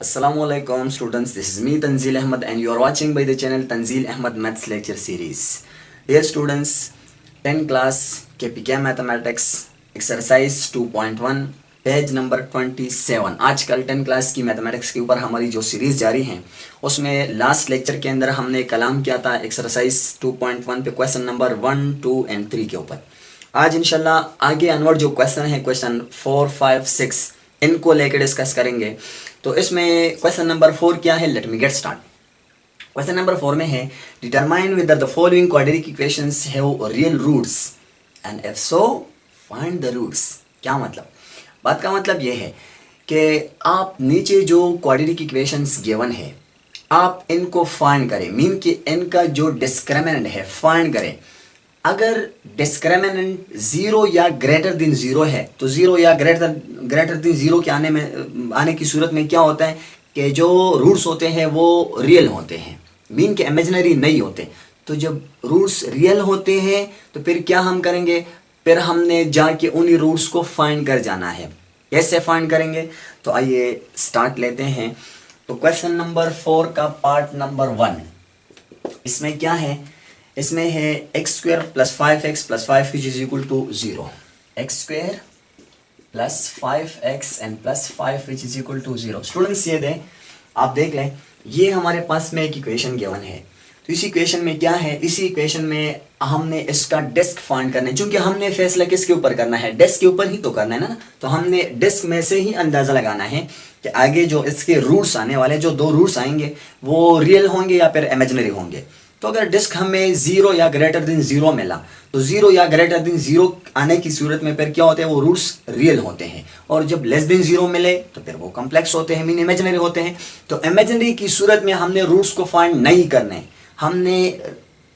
Assalamualaikum students, this is me Tanzil Ahmad and you are watching by the channel Tanzil Ahmad Maths Lecture Series. Dear students, 10 class KPK Mathematics exercise 2.1 page number 27। आजकल 10 class की mathematics के ऊपर हमारी जो series जारी है उसमें last lecture के अंदर हमने कलाम किया था एक्सरसाइज 2.1 पे क्वेश्चन नंबर 1, 2 एंड 3 के ऊपर। आज इंशाल्लाह आगे अनवर्ड जो क्वेश्चन है क्वेश्चन 4, 5, 6 इनको लेकर डिस्कस करेंगे। तो इसमें क्वेश्चन नंबर 4 क्या है, let me get start. Question number 4 में है determine with the following quadratic equations have real roots and if so find the roots. क्या मतलब? बात का मतलब यह है कि आप नीचे जो क्वाड्रेटिक इक्वेशंस गिवन है आप इनको फाइंड करें, मीन कि इनका जो डिस्क्रिमिनेंट है फाइंड करें। अगर डिस्क्रिमिनेंट 0 या ग्रेटर देन 0 है तो 0 या ग्रेटर देन 0 के आने की सूरत में क्या होता है कि जो रूट्स होते हैं वो रियल होते हैं, मीन के इमेजिनरी नहीं होते। तो जब रूट्स रियल होते हैं तो फिर क्या हम करेंगे, फिर हमने जाके उन्हीं रूट्स को फाइंड कर जाना है। कैसे फाइंड करेंगे? तो आइए स्टार्ट लेते हैं। तो क्वेश्चन नंबर 4 का पार्ट नंबर 1, इसमें क्या है, इसमें है x square plus 5x plus 5 which is equal to 0। X square plus 5x and plus 5 which is equal to 0। Students ये दें, आप देख लें, ये हमारे पास में एक इक्वेशन गिवन है। तो इस इक्वेशन में क्या है, इसी इक्वेशन में हमने इसका डिस्क फाइंड करना है। चूंकि हमने फैसला किसके ऊपर करना है, डिस्क के ऊपर ही तो करना है ना। तो हमने डिस्क में से ही अंदाजा लगाना है कि आगे जो इसके रूट्स आने वाले, जो दो रूट्स आएंगे वो रियल होंगे या फिर इमेजिनरी होंगे। तो अगर डिस्क हमें 0 या ग्रेटर देन 0 मिला तो 0 या ग्रेटर देन 0 आने की सूरत में फिर क्या होते हैं, वो रूट्स रियल होते हैं। और जब लेस देन 0 मिले तो फिर वो कॉम्प्लेक्स होते हैं, मीन इमेजिनरी होते हैं। तो इमेजिनरी की सूरत में हमने रूट्स को फाइंड नहीं करने, हमने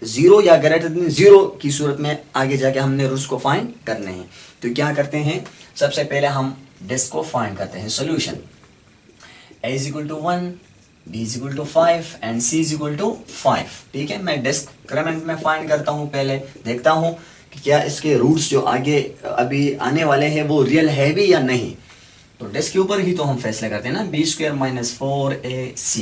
0 या ग्रेटर देन 0 की सूरत में आगे जाके हमने रूट्स को फाइंड करने हैं। तो क्या करते हैं, सबसे पहले हम डिस्क को फाइंड करते हैं। Solution a is equal to 1, b is equal to 5 and c is equal to 5। ठीक है, मैं डिस्क्रिमिनेंट में फाइंड करता हूँ, पहले देखता हूँ कि क्या इसके रूट्स जो आगे अभी आने वाले हैं वो रियल है भी या नहीं। तो डिस्क के ऊपर ही तो हम फैसला करते हैं ना, b स्क्वायर माइनस 4ac।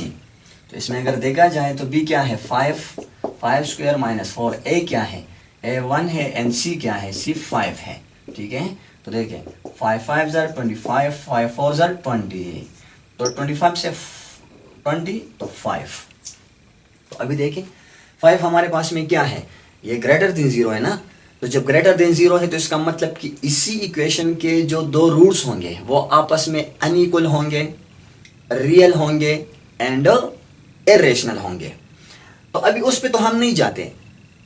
तो इसमें अगर देखा जाए तो b क्या है 5 स्क्वायर माइनस 4a क्या है, a 1 है एंड c क्या है, c 5 है। ठीक है, तो देखिए 5 5 जार 25, 5 4 जार 20, तो 25 से 20 तो 5। तो अभी देखें 5 हमारे पास में क्या है, ये ग्रेटर देन 0 है ना। तो जब ग्रेटर देन 0 है तो इसका मतलब कि इसी इक्वेशन के जो दो रूट्स होंगे वो आपस में अनइक्वल होंगे, रियल होंगे एंड इरेशनल होंगे। तो अभी उस पे तो हम नहीं जाते,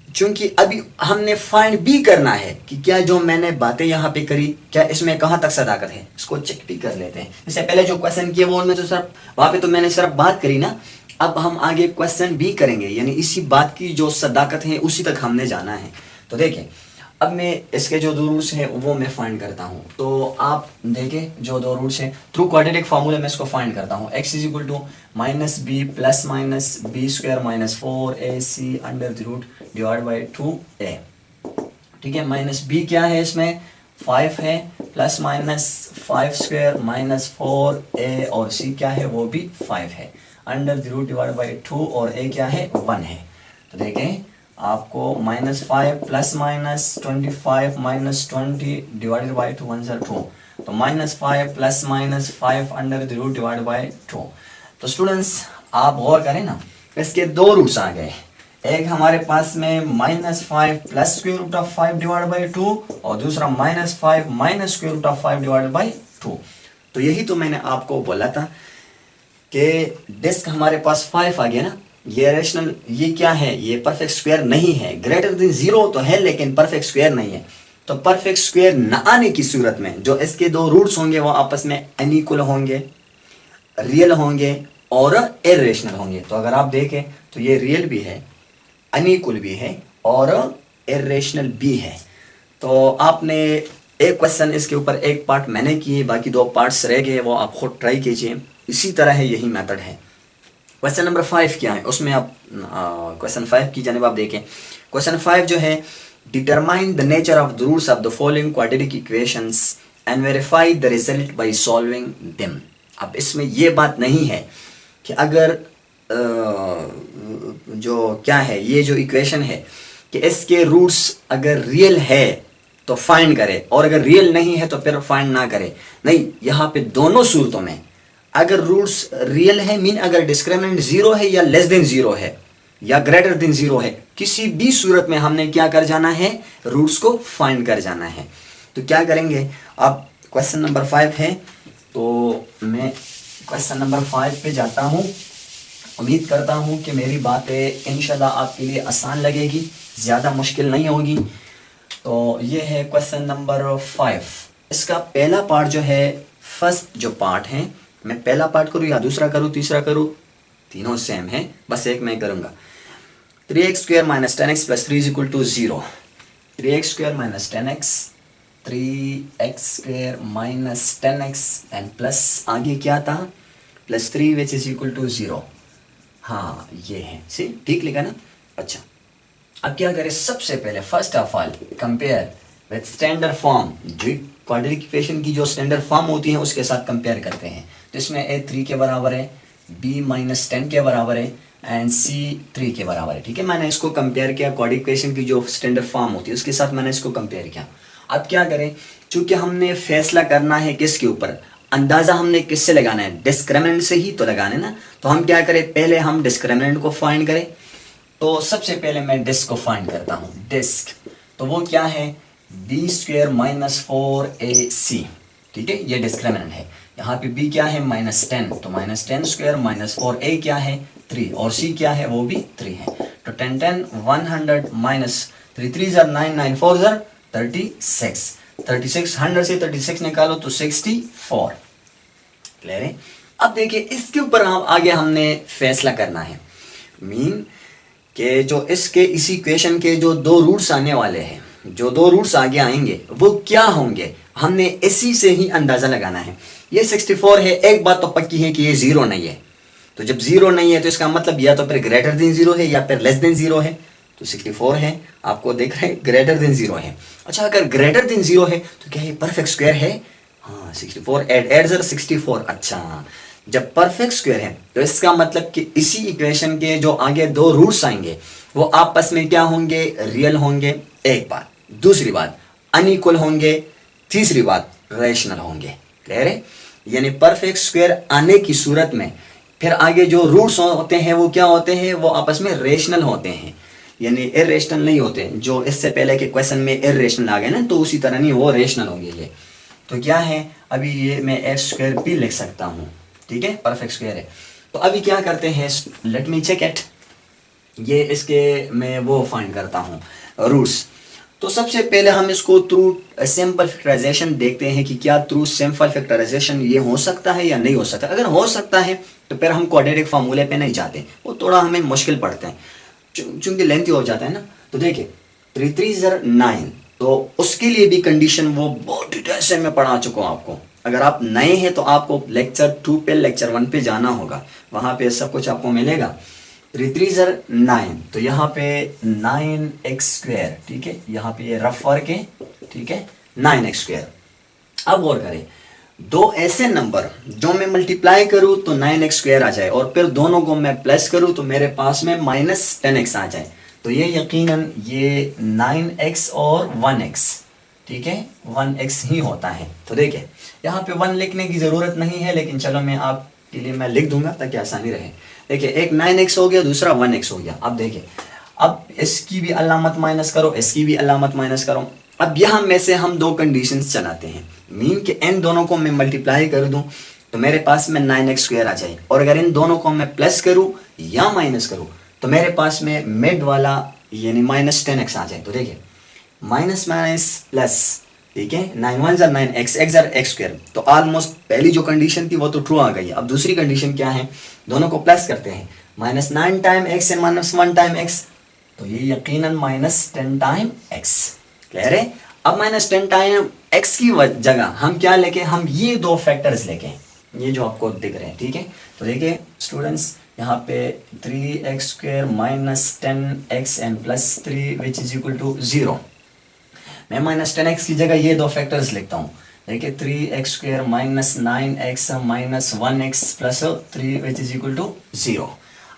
क्योंकि अभी हमने फाइंड भी करना है कि क्या जो मैंने बातें यहाँ पे करी क्या इसमें कहाँ तक सदाकत है, इसको चेक भी कर लेते हैं। इससे पहले जो क्वेश्चन किए वो उनमें तो सिर्फ वहाँ पे तो मैंने सिर्फ बात करी ना, अब हम आगे क्वेश्चन भी करेंगे, यानी इसी बात की जो सदाकत है उसी तक हमने जाना है। तो देखिए अब मैं इसके जो दो रूट्स हैं वो मैं फाइंड करता हूँ। तो आप देखें जो दो रूट्स हैं थ्रू क्वाड्रेटिक फार्मूला में इसको फाइंड करता हूँ। x is equal to minus B plus minus B square minus 4ac under the root divide by 2a। ठीक है, माइनस b क्या है, इसमें 5 है, plus minus 5 square minus 4a और c क्या है वो भी 5 है, under the root divide by 2 और a क्या है 1 है। तो देखें आपको -5 plus minus 25 minus 20 divided by 2 1 2, तो -5 plus minus 5 under the root divide by 2। तो स्टूडेंट्स आप गौर करें ना, इसके दो रूट्स आ गए, एक हमारे पास में -5 plus square root of 5 divide by 2 और दूसरा -5 minus square root of 5 divide by 2। तो यही तो मैंने आपको बोला था कि डिस्क हमारे पास 5 आ गया ना, ये रेशनल, ये क्या है, ये परफेक्ट स्क्वायर नहीं है। ग्रेटर देन 0 तो है लेकिन परफेक्ट स्क्वायर नहीं है। तो परफेक्ट स्क्वायर न आने की सूरत में जो इसके दो रूट्स होंगे वो आपस में अनइक्वल होंगे, रियल होंगे और इरेशनल होंगे। तो अगर आप देखें तो ये रियल भी है, अनइक्वल भी है और इरेशनल भी है। तो आपने एक क्वेश्चन इसके ऊपर एक पार्ट मैंने किए, बाकी दो पार्ट्स रह गए, वो आप खुद ट्राई कीजिए। इसी तरह है, यही मेथड है। क्वेश्चन नंबर 5 क्या है, उसमें आप क्वेश्चन 5 की जानिब आप देखें। क्वेश्चन 5 जो है determine the nature of the roots of the following quadratic equations and verify the result by solving them. अब इसमें ये बात नहीं है कि अगर जो क्या है, ये जो इक्वेशन है कि इसके रूट्स अगर रियल है तो फाइंड करे, और अगर रियल नहीं है तो फिर फाइंड ना करे। नहीं, यहाँ पे दोनों सूरतों में अगर रूट्स रियल है, मीन अगर डिस्क्रिमिनेंट 0 है या लेस देन 0 है या ग्रेटर देन 0 है, किसी भी सूरत में हमने क्या कर जाना है, रूट्स को फाइंड कर जाना है। तो क्या करेंगे, अब क्वेश्चन नंबर 5 है, तो मैं क्वेश्चन नंबर 5 पे जाता हूँ। उम्मीद करता हूँ कि मेरी बातें इंशाल्लाह आपके लिए आसान लगेगी, ज़्यादा मुश्किल नहीं होगी। तो ये है क्वेश्चन नंबर 5। इसका पहला पार्ट जो है, फर्स्ट जो पार्ट है, मैं पहला पार्ट करूँ या दूसरा करूँ, तीसरा करूँ, तीनों सेम है, बस एक मैं करूँगा। 3x² - 10x + 3 = 0। 3x² - 10x, 3x² - 10x and plus आगे क्या था, +3 which is equal to 0। हाँ ये है, सी ठीक लिखा ना। अच्छा, अब क्या करें, सबसे पहले first of all compare with standard form. जो क्वाड्रेटिक इक्वेशन की जो स्टैंडर्ड फॉर्म होती है उसके साथ कंपेयर करते हैं। तो इसमें a 3 के बराबर है, b - 10 के बराबर है एंड c 3 के बराबर है। ठीक है, मैंने इसको कंपेयर किया, क्वाड्रेटिक इक्वेशन की जो स्टैंडर्ड फॉर्म होती है उसके साथ मैंने इसको कंपेयर किया। अब क्या करें, चूंकि हमने फैसला करना है किसके ऊपर, अंदाजा हमने किससे लगाना है, डिस्क्रिमिनेंट से ही तो लगाना है ना। तो हम क्या करें, पहले हम डिस्क्रिमिनेंट को फाइंड करें। तो सबसे पहले मैं डिस्क को फाइंड करता हूँ। डिस्क तो वो क्या है, b² - 4ac। ठीक है, ये डिस्क्रिमिनेंट है। यहाँ पे b क्या है, -10, तो -10² - 4a क्या है, 3, और c क्या है, वो भी 3 है। तो 10 10 100 - 3 3 9 9 4 36। 36 100 से 36 निकालो तो 64। क्लियर है। अब देखिए इसके ऊपर हम आगे हमने फैसला करना है, मीन कि जो इसके इसी इक्वेशन के जो दो रूट्स आने वाले हैं, जो दो रूट्स आगे आएंगे वो क्या होंगे, हमने इसी से ही अंदाजा लगाना है। ये 64 है, एक बात तो पक्की है कि ये 0 नहीं है। तो जब 0 नहीं है तो इसका मतलब या तो फिर ग्रेटर देन 0 है या फिर लेस देन 0 है। तो 64 है, आपको देख रहे हैं ग्रेटर देन 0 है। अच्छा, अगर ग्रेटर देन 0 है तो क्या ये परफेक्ट स्क्वायर है? हाँ, 64 एड 64। अच्छा, जब परफेक्ट स्क्वायर है तो इसका मतलब कि इसी इक्वेशन के जो आगे दो रूट्स आएंगे वो आपस में क्या होंगे, रियल होंगे, एक बात। दूसरी बात अनइक्वल होंगे, तीसरी बात रेशनल होंगे। क्लियर है। यानी परफेक्ट स्क्वायर आने की सूरत में फिर आगे जो रूट्स होते हैं वो क्या होते हैं, वो आपस में रेशनल होते हैं, यानी इरेशनल नहीं होते। जो इससे पहले के क्वेश्चन में इरेशनल आ गए ना, तो उसी तरह नहीं, वो रेशनल होंगे ये। तो क्या है, अभी ये मैं x² भी लिख सकता हूँ। ठीक है, परफेक्ट स्क्वायर है। तो अभी क्या करते हैं, लेट मी चेक इट। ये इसके मैं वो फाइंड करता हूँ रूट्स। तो सबसे पहले हम इसको थ्रू सिंपल फैक्टराइजेशन देखते हैं कि क्या थ्रू सिंपल फैक्टराइजेशन ये हो सकता है या नहीं हो सकता। अगर हो सकता है तो फिर हम क्वाड्रेटिक फार्मूले पे नहीं जाते, वो थोड़ा हमें मुश्किल पड़ते हैं चूंकि लेंथी हो जाता है ना। तो देखिए 3 3 9, तो उसके लिए भी कंडीशन वो बहुत डिटेल से मैं पढ़ा चुका हूँ आपको। अगर आप नए हैं तो आपको लेक्चर 2 पे लेक्चर 1 पे जाना होगा, वहाँ पे सब कुछ आपको मिलेगा। 3 3 9, तो यहाँ पे 9x²। ठीक है, यहाँ पे ये रफ वर्क है। ठीक है, 9x²। अब गौर करें, दो ऐसे नंबर जो मैं मल्टीप्लाई करूं तो 9x² आ जाए और फिर दोनों को मैं प्लस करूं तो मेरे पास में -10x आ जाए। तो ये यकीनन ये 9x और 1x, ठीक है, 1x ही होता है। तो देखिए यहाँ पे 1 लिखने की जरूरत नहीं है, लेकिन चलो मैं आपके लिए मैं लिख दूंगा ताकि आसानी रहे। देखिए एक 9x हो गया, दूसरा 1x हो गया। अब देखिए, अब इसकी भी अलामत माइनस करो, इसकी भी अलामत माइनस करो। अब यहाँ में से हम दो कंडीशंस चलाते हैं, मीन के इन दोनों को मैं मल्टीप्लाई कर दूं तो मेरे पास में 9x² आ जाए, और अगर इन दोनों को मैं प्लस करूं या माइनस करूं तो मेरे पास में मिड वाला यानी -10x आ जाए। तो देखिए माइनस माइनस प्लस, ठीक है, 9 1 9x, x²। तो ऑलमोस्ट पहली जो कंडीशन थी वो तो ट्रू आ गई है। अब दूसरी कंडीशन क्या है, दोनों को प्लस करते हैं, -9 time x and -1 time x, तो ये यकीनन -10 टाइम x। क्लियर है। अब -10 टाइम x की जगह हम क्या लेके, हम ये दो फैक्टर्स लेके, ये जो आपको दिख रहे हैं। ठीक है, तो देखिए स्टूडेंट्स यहाँ पे 3x² -10x and +3 which is equal to 0। मैं -10x की जगह ये दो फैक्टर्स लिखता हूँ, देखिए 3x² minus 9x minus 1x plus 3 which is equal to 0।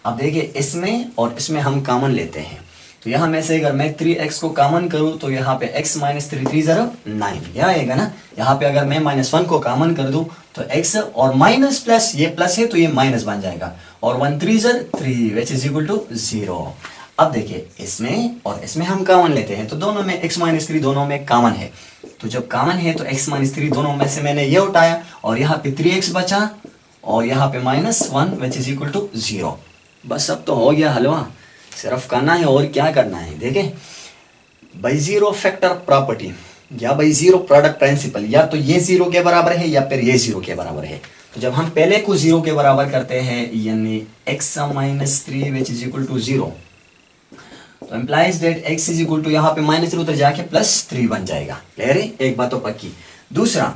अब देखिए इसमें और इसमें हम कॉमन लेते हैं, तो यहाँ में से अगर मैं 3x को कॉमन करूँ तो यहाँ पे x माइनस 3 3 0 9 यह आएगा ना। यहाँ पे अगर मैं -1 को कॉमन कर दूँ तो x और माइनस प्लस, ये प्लस है तो ये माइनस बन जाएगा, और 1 3 3 विच इज इक्वल टू 0। अब देखिए इसमें और इसमें हम कॉमन लेते हैं, तो दोनों में x माइनस 3 दोनों में कॉमन है, तो जब कॉमन है तो x माइनस 3 दोनों में से मैंने ये उठाया और यहाँ पे 3x बचा और यहाँ पे -1 विच इज इक्वल टू 0। बस अब तो हो गया हलवा, सिर्फ करना है और क्या करना है। देखें बाई जीरो फैक्टर प्रॉपर्टी या बाई जीरो प्रोडक्ट प्रिंसिपल, या तो ये 0 के बराबर है या फिर ये 0 के बराबर है। तो जब हम पहले को 0 के बराबर करते हैं यानी x minus 3 which is equal to 0, तो implies that x is equal to यहाँ पे -3 उधर जाके +3 बन जाएगा। क्लियर है, एक बात तो पक्की। दूसरा,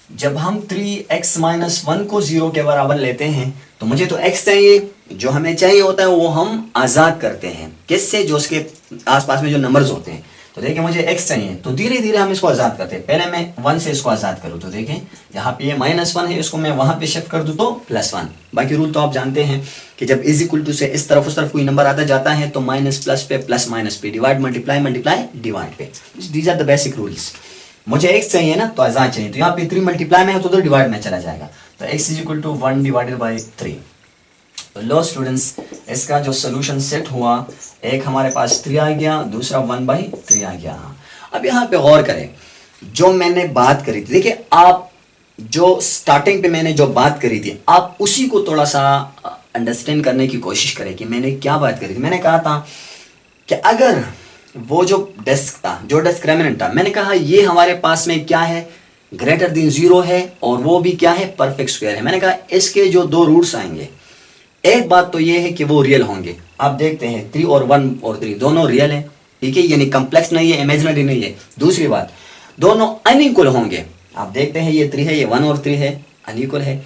जब हम 3x माइनस 1 को 0 के बराबर लेते हैं तो मुझे तो x चाहिए, जो हमें चाहिए होता है वो हम आज़ाद करते हैं किससे, जो उसके आसपास में जो नंबर्स होते हैं। तो देखिए मुझे x चाहिए तो धीरे धीरे हम इसको आज़ाद करते हैं। पहले मैं 1 से इसको आज़ाद करूँ तो देखें यहाँ पे ये -1 है, इसको मैं वहाँ पे शिफ्ट कर दूँ तो +1। बाकी रूल तो आप जानते हैं कि जब इज इक्वल टू से इस तरफ उस तरफ कोई नंबर आता जाता है तो माइनस प्लस पे प्लस माइनस पे, डिवाइड मल्टीप्लाई मल्टीप्लाई डिवाइड पे, these are the basic rules. मुझे x चाहिए ना तो आज़ाद चाहिए, तो यहाँ पे 3 मल्टीप्लाई में है तो उधर डिवाइड में चला जाएगा, तो x is equal to 1 divided by 3। तो लो स्टूडेंट्स, इसका जो सोल्यूशन सेट हुआ, एक हमारे पास 3 आ गया, दूसरा 1/3 आ गया। अब यहाँ पे गौर करें, जो मैंने बात करी थी, देखिए आप जो स्टार्टिंग पे मैंने जो बात करी थी आप उसी को थोड़ा सा अंडरस्टैंड करने की कोशिश करें कि मैंने क्या बात करी थी। मैंने कहा था कि अगर वो जो डेस्क था, जो डिस्क्रिमिनेंट था, मैंने कहा ये हमारे पास में क्या है, ग्रेटर देन 0 है और वो भी क्या है, परफेक्ट स्क्वायर है। मैंने कहा इसके जो 2 रूट्स आएंगे, एक बात तो ये है कि वो रियल होंगे। आप देखते हैं 3 और 1 और 3 दोनों रियल है, ठीक है, यानी कम्प्लेक्स नहीं है, इमेजिनरी नहीं है। दूसरी बात, दोनों अनइक्वल होंगे। आप देखते हैं ये 3 है, ये 1 और 3 है, अनइक्वल है।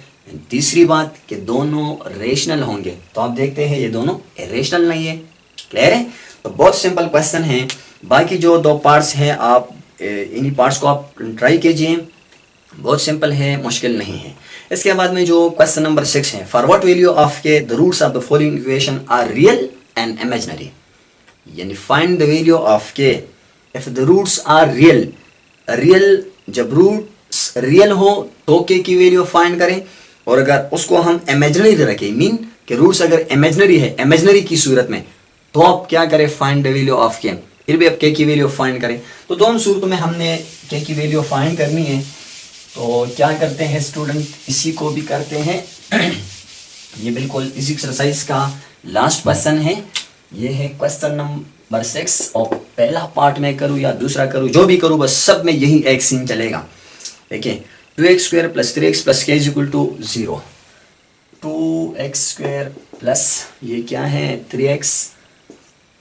तीसरी बात कि दोनों रेशनल होंगे, तो आप देखते हैं ये दोनों इरेशनल नहीं है। क्लियर है, तो बहुत सिंपल क्वेश्चन है। बाकी जो 2 पार्ट्स हैं आप इन्हीं पार्ट्स को आप ट्राई कीजिए, बहुत सिंपल है, मुश्किल नहीं है। इसके बाद में जो क्वेश्चन नंबर 6 है, for what value of K the roots of the following equation are real and imaginary, यानी find the value of K if the roots are real. Real, जब रूट्स रियल हो तो के की वैल्यू फाइंड करें, और अगर उसको हम इमेजिनरी रखें, मीन कि रूट्स अगर इमेजिनरी है, इमेजिनरी की सूरत में, तो आप क्या करें, फाइंड द वैल्यू ऑफ के, फिर भी आप के की वैल्यू फाइंड करें। तो दोनों सूरतों में हमने के की वैल्यू फाइंड करनी है, तो क्या करते हैं स्टूडेंट, इसी को भी करते हैं। ये बिल्कुल इस एक्सरसाइज का लास्ट क्वेश्चन है, ये है क्वेश्चन नंबर 6, और पहला पार्ट में करूँ या दूसरा करूँ, जो भी करूँ बस सब में यही एक सीन चलेगा। देखिए 2x² plus 3x plus K is equal to 0, 2x² plus ये क्या है 3x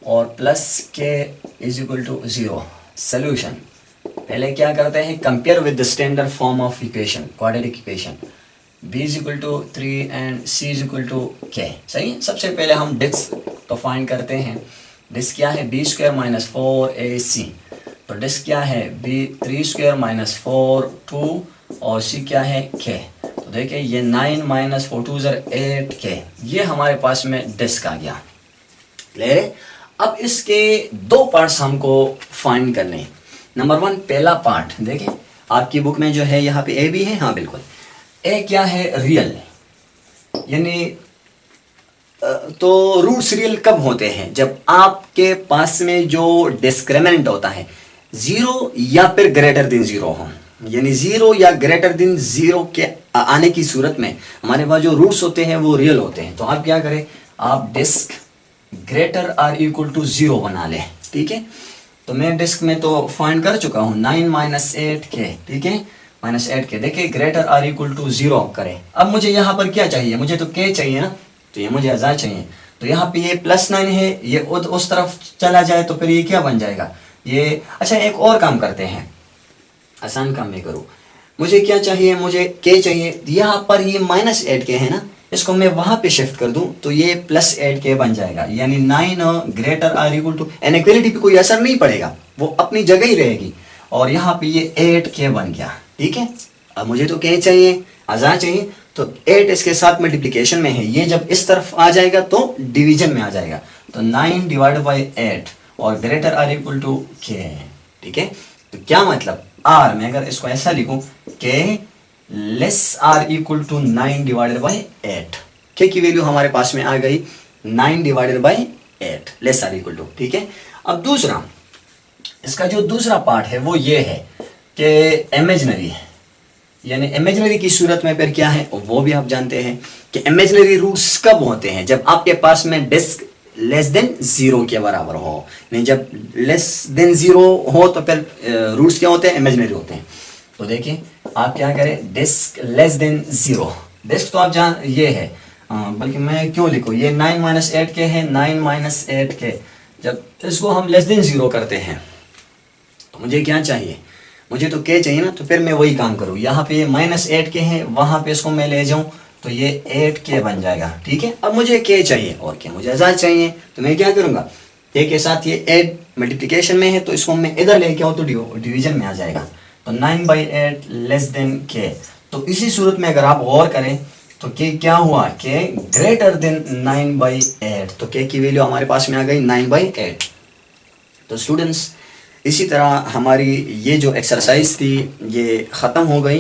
और plus K is equal to 0। Solution पहले क्या करते हैं, compare with the standard form of equation, quadratic equation, b is equal to 3 and c is equal to k। सही, सबसे पहले हम डिस्क तो फाइंड करते हैं। डिस्क क्या है, b² माइनस 4ac, तो डिस्क क्या है, b3² माइनस 4 2 और c क्या है, k। तो देखिए ये 9 माइनस 4 2 8k, ये हमारे पास में डिस्क आ गया। क्लियर है, अब इसके 2 पार्ट्स हमको फाइंड करने हैं। नंबर 1 पहला पार्ट, देखिए आपकी बुक में जो है यहाँ पे ए भी है, हाँ बिल्कुल। ए क्या है, रियल, यानी तो रूट्स रियल कब होते हैं, जब आपके पास में जो डिस्क्रिमिनेंट होता है 0 या फिर ग्रेटर देन 0 हो, यानी 0 या ग्रेटर देन 0 के आने की सूरत में हमारे पास जो रूट्स होते हैं वो रियल होते हैं। तो आप क्या करें, आप disc greater or equal to 0 बना लें, ठीक है। तो मैं डिस्क में तो फाइंड कर चुका हूँ 9 माइनस 8k, ठीक है, माइनस 8k। देखिए ग्रेटर आर इक्वल टू 0 करें। अब मुझे यहाँ पर क्या चाहिए, मुझे तो k चाहिए ना, तो ये मुझे आज़ाद चाहिए। तो यहाँ पे ये +9 है, ये उस तरफ चला जाए तो फिर ये क्या बन जाएगा, ये। अच्छा एक और काम करते हैं, आसान काम में करूँ। मुझे क्या चाहिए, मुझे k चाहिए। यहाँ पर ये -8k है ना, इसको मैं वहां पे शिफ्ट कर दूं तो ये +8k बन जाएगा, यानी 9 greater or equal to, inequality पे कोई असर नहीं पड़ेगा, वो अपनी जगह ही रहेगी। और यहाँ पे ये 8k बन गया, ठीक है। अब मुझे तो k चाहिए, आज़ाद चाहिए, तो 8 इसके साथ मल्टीप्लिकेशन में है, ये जब इस तरफ आ जाएगा तो डिवीजन में आ जाएगा, तो 9 डिवाइडेड बाई 8 और greater or equal to k। ठीक है, तो क्या मतलब r, मैं अगर इसको ऐसा लिखूं k less or equal to 9 divided by 8, k की वैल्यू हमारे पास में आ गई 9 divided by 8 less or equal to. ठीक है, अब दूसरा, इसका जो दूसरा पार्ट है वो ये है कि इमेजिनरी है, यानी इमेजिनरी की सूरत में फिर क्या है वो भी आप जानते हैं कि इमेजिनरी रूट्स कब होते हैं, जब आपके पास में डिस्क लेस देन 0 के बराबर हो, नहीं जब लेस देन 0 हो तो फिर रूट्स क्या होते हैं, इमेजिनरी होते हैं। तो देखिए आप क्या करें, डिस्क लेस देन 0, डिस्क तो आप जान ये है, बल्कि मैं क्यों लिखूँ, ये 9 माइनस 8 के है, 9 माइनस 8 के, जब इसको हम लेस देन 0 करते हैं तो मुझे क्या चाहिए, मुझे तो k चाहिए ना, तो फिर मैं वही काम करूँ, यहाँ पे माइनस 8 के है, वहाँ पे इसको मैं ले जाऊँ तो ये 8k बन जाएगा। ठीक है, अब मुझे k चाहिए और k मुझे आज़ाद चाहिए, तो मैं क्या करूँगा, k के साथ ये 8 मल्टीप्लिकेशन में है तो इसको मैं इधर लेके आऊँ तो डिवीजन में आ जाएगा, तो 9 बाई 8 लेस देन k। तो इसी सूरत में अगर आप गौर करें तो k क्या हुआ, k ग्रेटर देन 9 बाई 8, तो k की वैल्यू हमारे पास में आ गई 9 बाई 8। तो स्टूडेंट्स इसी तरह हमारी ये जो एक्सरसाइज थी ये ख़त्म हो गई,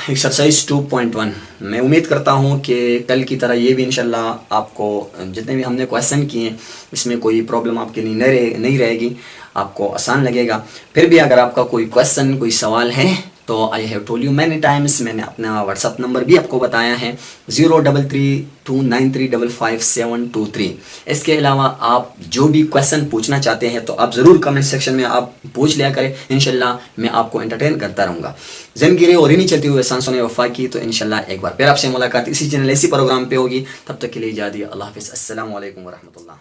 एक्सरसाइज 2.1। मैं उम्मीद करता हूँ कि कल की तरह ये भी इंशाल्लाह आपको जितने भी हमने क्वेश्चन किए इसमें कोई प्रॉब्लम आपके लिए नहीं रहेगी, आपको आसान लगेगा। फिर भी अगर आपका कोई क्वेश्चन, कोई सवाल है तो I have told you many times, मैंने अपना व्हाट्सअप नंबर भी आपको बताया है 033293555723। इसके अलावा आप जो भी क्वेश्चन पूछना चाहते हैं तो आप ज़रूर कमेंट सेक्शन में आप पूछ लिया करें, इंशाल्लाह मैं आपको एंटरटेन करता रहूँगा। ज़िंदगी और नहीं चलती हुए एहसान सुने वफ़ा की, तो इंशाल्लाह एक बार फिर आपसे मुलाकात इसी चैनल इसी प्रोग्राम पे होगी। तब तक के लिए इजाज़त, अल्लाह हाफ़िज़, अस्सलामु अलैकुम व रहमतुल्लाह।